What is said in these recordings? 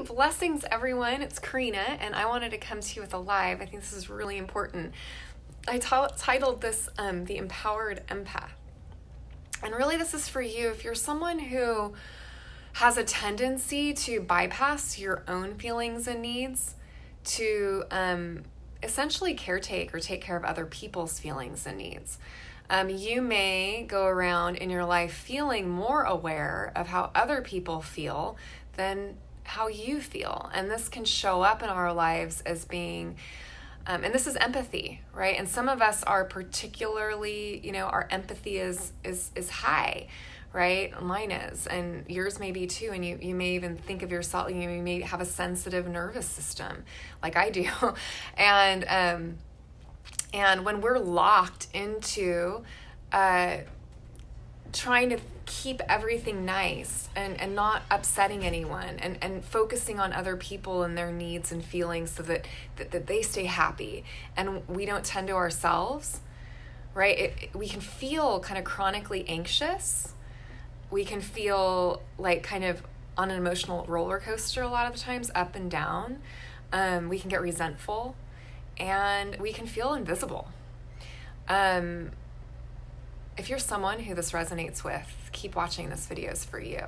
Blessings, everyone. It's Karina, and I wanted to come to you with a live. I think this is really important. I titled this The Empowered Empath. And really, this is for you if you're someone who has a tendency to bypass your own feelings and needs to essentially caretake or take care of other people's feelings and needs. You may go around in your life feeling more aware of how other people feel than how you feel. And this can show up in our lives as being, and this is empathy, right? And some of us are particularly, our empathy is high, right? Mine is, and yours may be too. And you may even think of yourself, you may have a sensitive nervous system like I do. And when we're locked into trying to keep everything nice and not upsetting anyone and focusing on other people and their needs and feelings so that they stay happy and we don't tend to ourselves, right? We can feel kind of chronically anxious. We can feel like kind of on an emotional roller coaster a lot of the times, up and down. We can get resentful and we can feel invisible. If you're someone who this resonates with, keep watching this video is for you.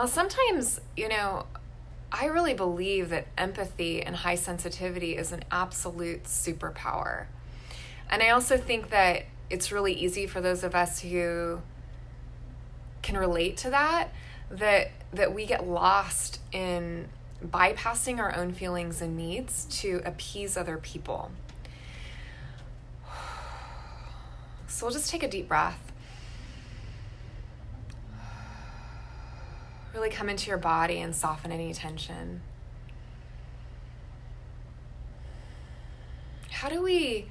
Sometimes, I really believe that empathy and high sensitivity is an absolute superpower. And I also think that it's really easy for those of us who can relate to that we get lost in bypassing our own feelings and needs to appease other people. So we'll just take a deep breath. Really come into your body and soften any tension. How do we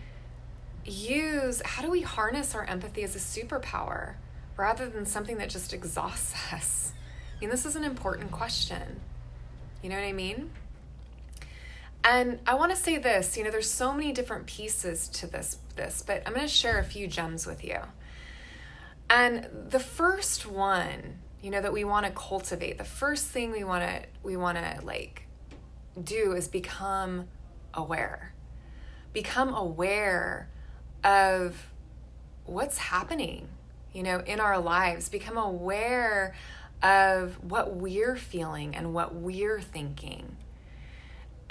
harness our empathy as a superpower rather than something that just exhausts us? I mean, this is an important question. You know what I mean? And I want to say this, there's so many different pieces to this, but I'm going to share a few gems with you. And the first one, that we want to cultivate, the first thing we want to do is become aware. Become aware of what's happening, in our lives. Become aware of what we're feeling and what we're thinking.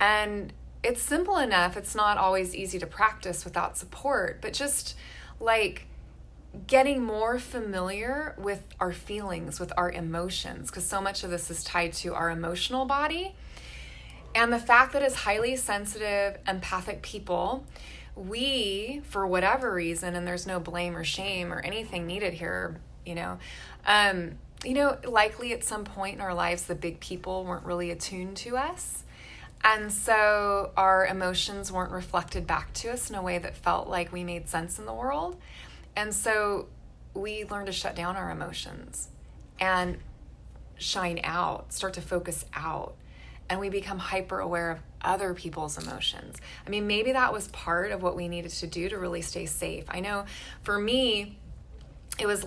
And it's simple enough. It's not always easy to practice without support, but just getting more familiar with our feelings, with our emotions, because so much of this is tied to our emotional body. And the fact that as highly sensitive, empathic people, we, for whatever reason, and there's no blame or shame or anything needed here, likely at some point in our lives, the big people weren't really attuned to us. And so our emotions weren't reflected back to us in a way that felt like we made sense in the world. And so we learn to shut down our emotions and shine out, start to focus out. And we become hyper aware of other people's emotions. I mean, maybe that was part of what we needed to do to really stay safe. I know for me, it was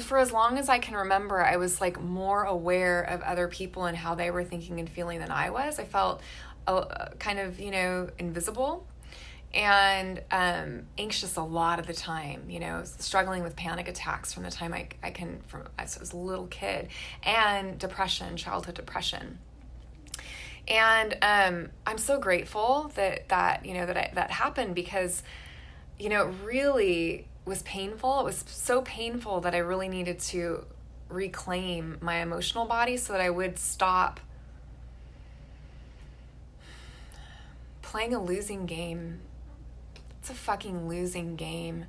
for as long as I can remember, I was more aware of other people and how they were thinking and feeling than I was. I felt kind of, invisible and anxious a lot of the time, struggling with panic attacks from the time I was a little kid, and depression, childhood depression. And I'm so grateful that happened because, it really was painful. It was so painful that I really needed to reclaim my emotional body so that I would stop playing a losing game. It's a fucking losing game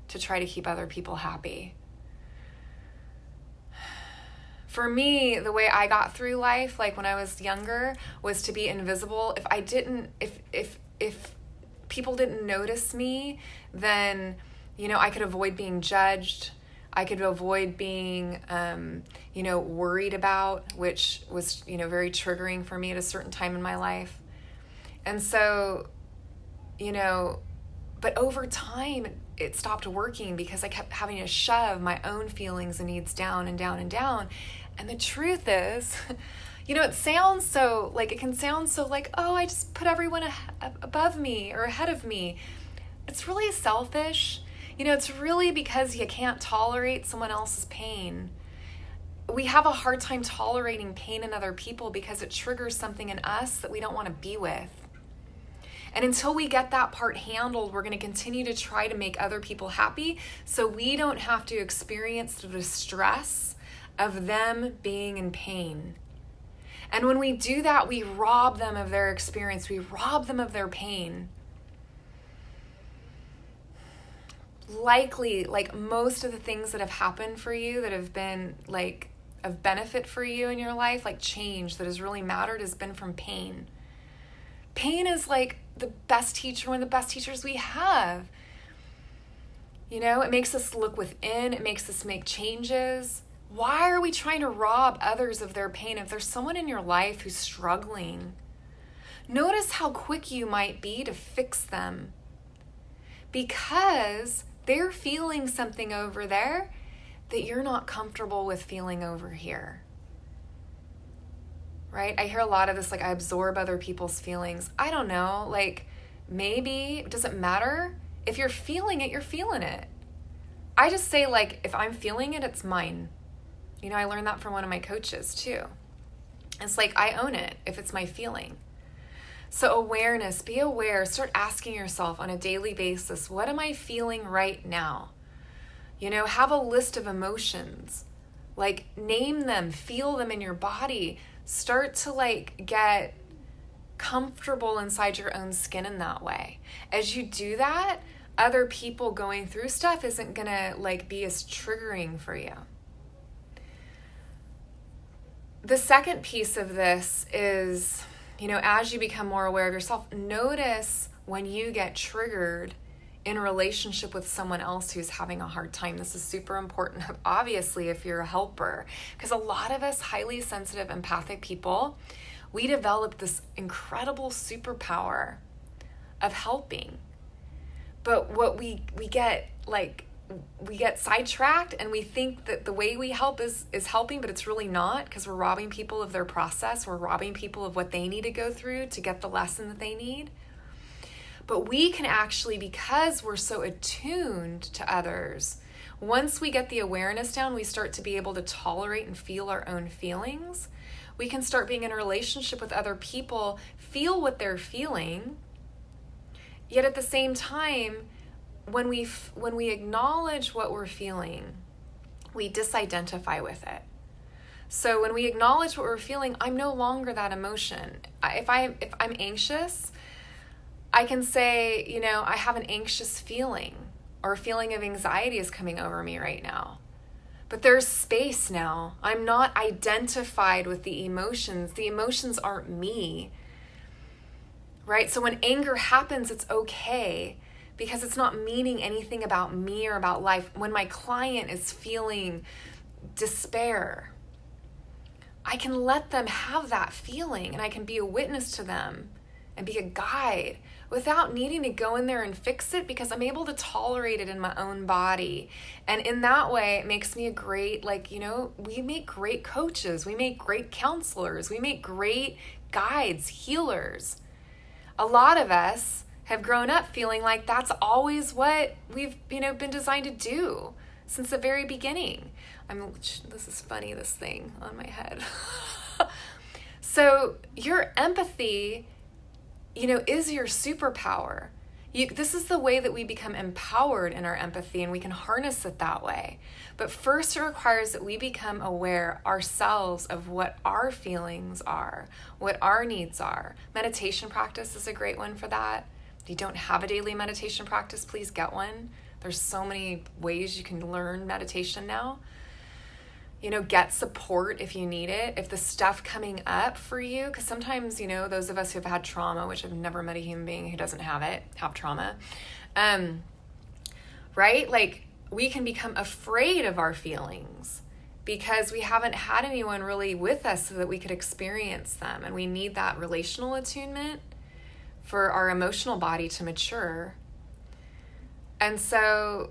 to try to keep other people happy. For me, the way I got through life, when I was younger, was to be invisible. If people didn't notice me, then I could avoid being judged. I could avoid being, worried about, which was, very triggering for me at a certain time in my life. And so, but over time, it stopped working because I kept having to shove my own feelings and needs down and down and down. And the truth is, it sounds so like, it can sound so like, oh, I just put everyone above me or ahead of me. It's really selfish. It's really because you can't tolerate someone else's pain. We have a hard time tolerating pain in other people because it triggers something in us that we don't want to be with. And until we get that part handled, we're going to continue to try to make other people happy so we don't have to experience the distress of them being in pain. And when we do that, we rob them of their experience. We rob them of their pain. Likely, like most of the things that have happened for you that have been like of benefit for you in your life, like change that has really mattered, has been from pain. Pain is like the best teacher, one of the best teachers we have. It makes us look within. It makes us make changes. Why are we trying to rob others of their pain? If there's someone in your life who's struggling, notice how quick you might be to fix them because they're feeling something over there that you're not comfortable with feeling over here. Right? I hear a lot of this, like, I absorb other people's feelings. I don't know, like, maybe, does it matter? If you're feeling it, you're feeling it. I just say, like, if I'm feeling it, it's mine. I learned that from one of my coaches, too. It's like, I own it if it's my feeling. So awareness, be aware, start asking yourself on a daily basis, what am I feeling right now? Have a list of emotions. Like, name them, feel them in your body. Start to get comfortable inside your own skin in that way. As you do that, other people going through stuff isn't gonna be as triggering for you. The second piece of this is, as you become more aware of yourself, notice when you get triggered in a relationship with someone else who's having a hard time. This is super important, obviously, if you're a helper, because a lot of us highly sensitive, empathic people, we develop this incredible superpower of helping. But what we get sidetracked and we think that the way we help is helping, but it's really not, because we're robbing people of their process. We're robbing people of what they need to go through to get the lesson that they need. But we can actually, because we're so attuned to others, once we get the awareness down, we start to be able to tolerate and feel our own feelings. We can start being in a relationship with other people, feel what they're feeling, yet at the same time, when we acknowledge what we're feeling, we disidentify with it. So when we acknowledge what we're feeling, I'm no longer that emotion. If I'm anxious, I can say, I have an anxious feeling, or a feeling of anxiety is coming over me right now. But there's space now. I'm not identified with the emotions. The emotions aren't me, right? So when anger happens, it's okay, because it's not meaning anything about me or about life. When my client is feeling despair, I can let them have that feeling, and I can be a witness to them and be a guide without needing to go in there and fix it, because I'm able to tolerate it in my own body. And in that way, it makes me a great, we make great coaches, we make great counselors, we make great guides, healers. A lot of us have grown up feeling like that's always what we've, been designed to do since the very beginning. This is funny, this thing on my head. So your empathy, is your superpower. This is the way that we become empowered in our empathy, and we can harness it that way. But first, it requires that we become aware ourselves of what our feelings are, what our needs are. Meditation practice is a great one for that. If you don't have a daily meditation practice, please get one. There's so many ways you can learn meditation now. Get support if you need it. If the stuff coming up for you, because sometimes, those of us who've had trauma, which I've never met a human being who doesn't have trauma, right? We can become afraid of our feelings because we haven't had anyone really with us so that we could experience them. And we need that relational attunement for our emotional body to mature. And so,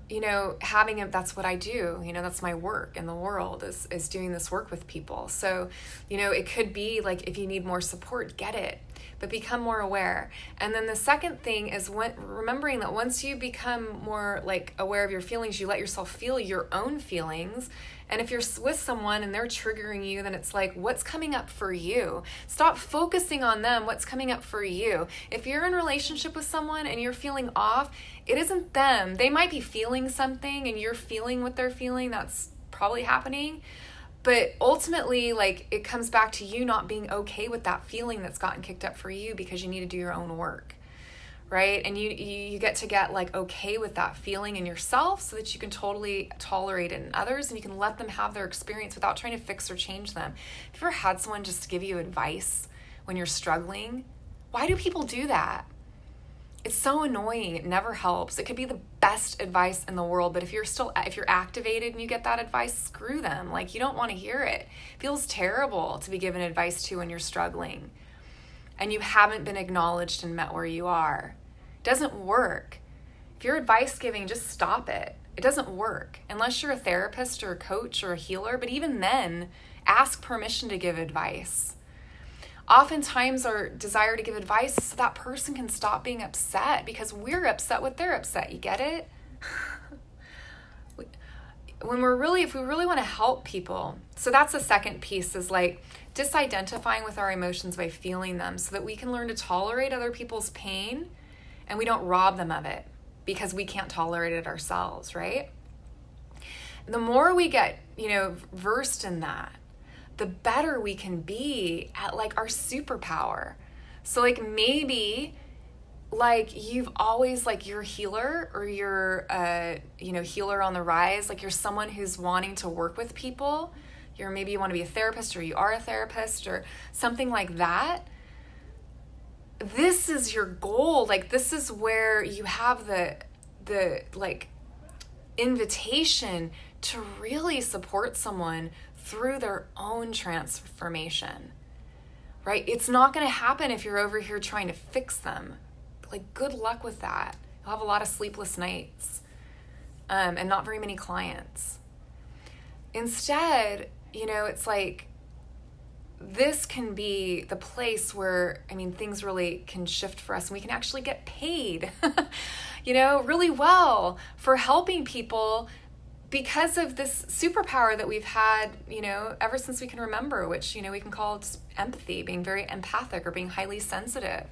that's what I do. That's my work in the world is doing this work with people. So, it could be like, if you need more support, get it, but become more aware. And then the second thing is remembering that once you become more like aware of your feelings, you let yourself feel your own feelings. And if you're with someone and they're triggering you, then it's like, what's coming up for you? Stop focusing on them. What's coming up for you? If you're in a relationship with someone and you're feeling off, it isn't them. They might be feeling something and you're feeling what they're feeling. That's probably happening. But ultimately, like, it comes back to you not being okay with that feeling that's gotten kicked up for you because you need to do your own work. Right? And you get to get like okay with that feeling in yourself so that you can totally tolerate it in others, and you can let them have their experience without trying to fix or change them. Have you ever had someone just give you advice when you're struggling? Why do people do that? It's so annoying. It never helps. It could be the best advice in the world, but if you're activated and you get that advice, screw them. Like, you don't want to hear it. It feels terrible to be given advice to when you're struggling and you haven't been acknowledged and met where you are. Doesn't work. If you're advice giving, just stop it. It doesn't work unless you're a therapist or a coach or a healer, but even then, ask permission to give advice. Oftentimes our desire to give advice is so that person can stop being upset because we're upset with their upset. You get it? If we really want to help people, so that's the second piece, is like disidentifying with our emotions by feeling them so that we can learn to tolerate other people's pain and we don't rob them of it because we can't tolerate it ourselves, right? The more we get, versed in that, the better we can be at like our superpower. So like maybe like you've always like you're a healer or you're healer on the rise, like you're someone who's wanting to work with people. Maybe you want to be a therapist or you are a therapist or something like that. This is your goal. Like this is where you have the like invitation to really support someone through their own transformation, right? It's not going to happen if you're over here trying to fix them. Like, good luck with that. You'll have a lot of sleepless nights and not very many clients. Instead, it's like this can be the place where, things really can shift for us and we can actually get paid, really well for helping people because of this superpower that we've had, ever since we can remember, which, we can call just empathy, being very empathic or being highly sensitive.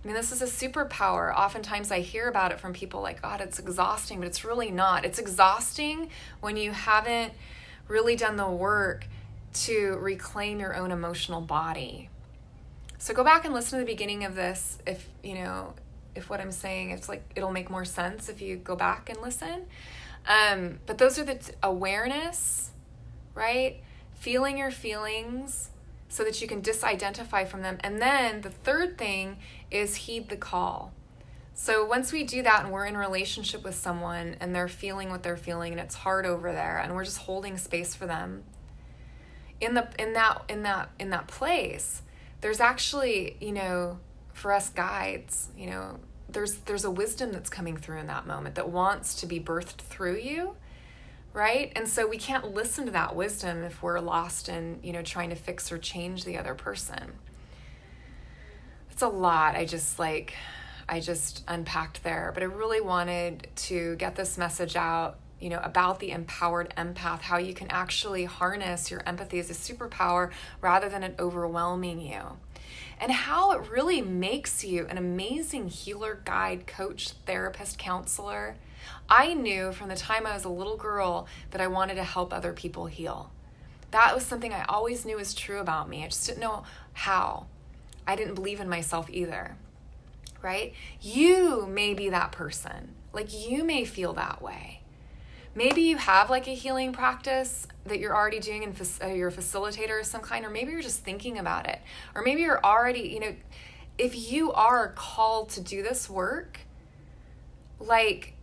This is a superpower. Oftentimes I hear about it from people like, God, it's exhausting, but it's really not. It's exhausting when you haven't really done the work to reclaim your own emotional body. So go back and listen to the beginning of this if what I'm saying, it's like, it'll make more sense if you go back and listen. But those are the awareness, right? Feeling your feelings so that you can disidentify from them. And then the third thing is heed the call. So once we do that and we're in a relationship with someone and they're feeling what they're feeling and it's hard over there and we're just holding space for them, in that place, there's actually, for us guides, there's a wisdom that's coming through in that moment that wants to be birthed through you, right? And so we can't listen to that wisdom if we're lost in, trying to fix or change the other person. It's a lot. I just unpacked there, but I really wanted to get this message out, about the empowered empath, how you can actually harness your empathy as a superpower rather than it overwhelming you. And how it really makes you an amazing healer, guide, coach, therapist, counselor. I knew from the time I was a little girl that I wanted to help other people heal. That was something I always knew was true about me. I just didn't know how. I didn't believe in myself either, right? You may be that person. Like, you may feel that way. Maybe you have like a healing practice that you're already doing and you're a facilitator of some kind, or maybe you're just thinking about it. Or maybe you're already, if you are called to do this work, like,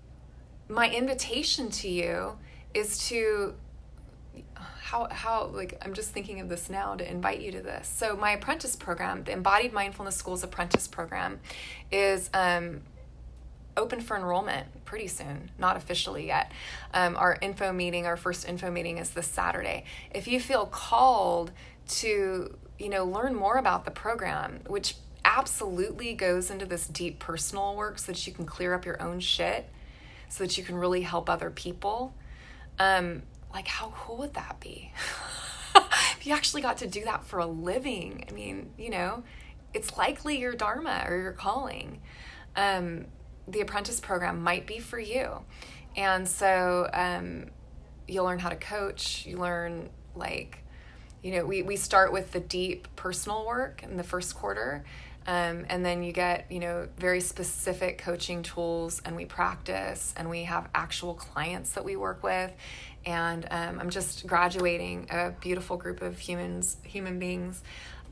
my invitation to you is to, I'm just thinking of this now to invite you to this. So my apprentice program, the Embodied Mindfulness School's apprentice program, is open for enrollment pretty soon, not officially yet. Our first info meeting is this Saturday. If you feel called to, learn more about the program, which absolutely goes into this deep personal work so that you can clear up your own shit, so that you can really help other people, how cool would that be? If you actually got to do that for a living, it's likely your dharma or your calling. The apprentice program might be for you. And so you'll learn how to coach. You learn, we start with the deep personal work in the first quarter. And then you get, very specific coaching tools, and we practice, and we have actual clients that we work with. And I'm just graduating a beautiful group of human beings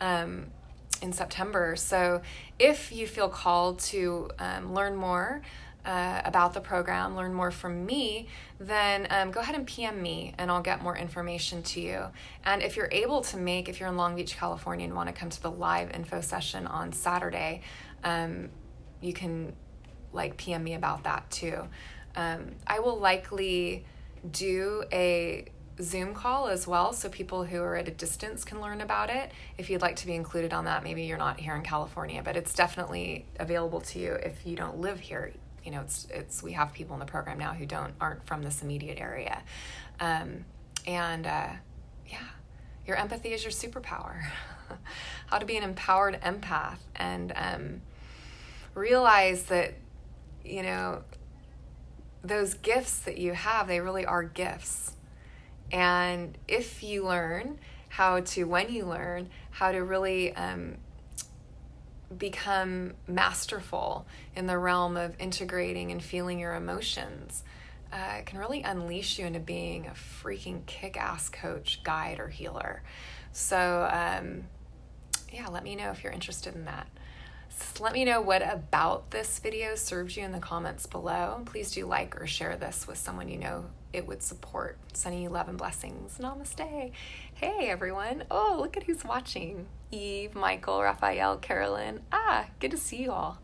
in September. So if you feel called to learn more about the program, learn more from me, then go ahead and PM me and I'll get more information to you. And if you're able to if you're in Long Beach, California and want to come to the live info session on Saturday, you can PM me about that too. I will likely do a Zoom call as well, so people who are at a distance can learn about it. If you'd like to be included on that, maybe you're not here in California, but it's definitely available to you if you don't live here. We have people in the program now who aren't from this immediate area. Your empathy is your superpower. How to be an empowered empath, and realize that, those gifts that you have, they really are gifts. And if you learn when you learn how to really become masterful in the realm of integrating and feeling your emotions, it can really unleash you into being a freaking kick-ass coach, guide, or healer. So, let me know if you're interested in that. So let me know what about this video serves you in the comments below. Please do like or share this with someone you know it would support. Sending you love and blessings. Namaste. Hey, everyone. Oh, look at who's watching. Eve, Michael, Raphael, Carolyn. Good to see you all.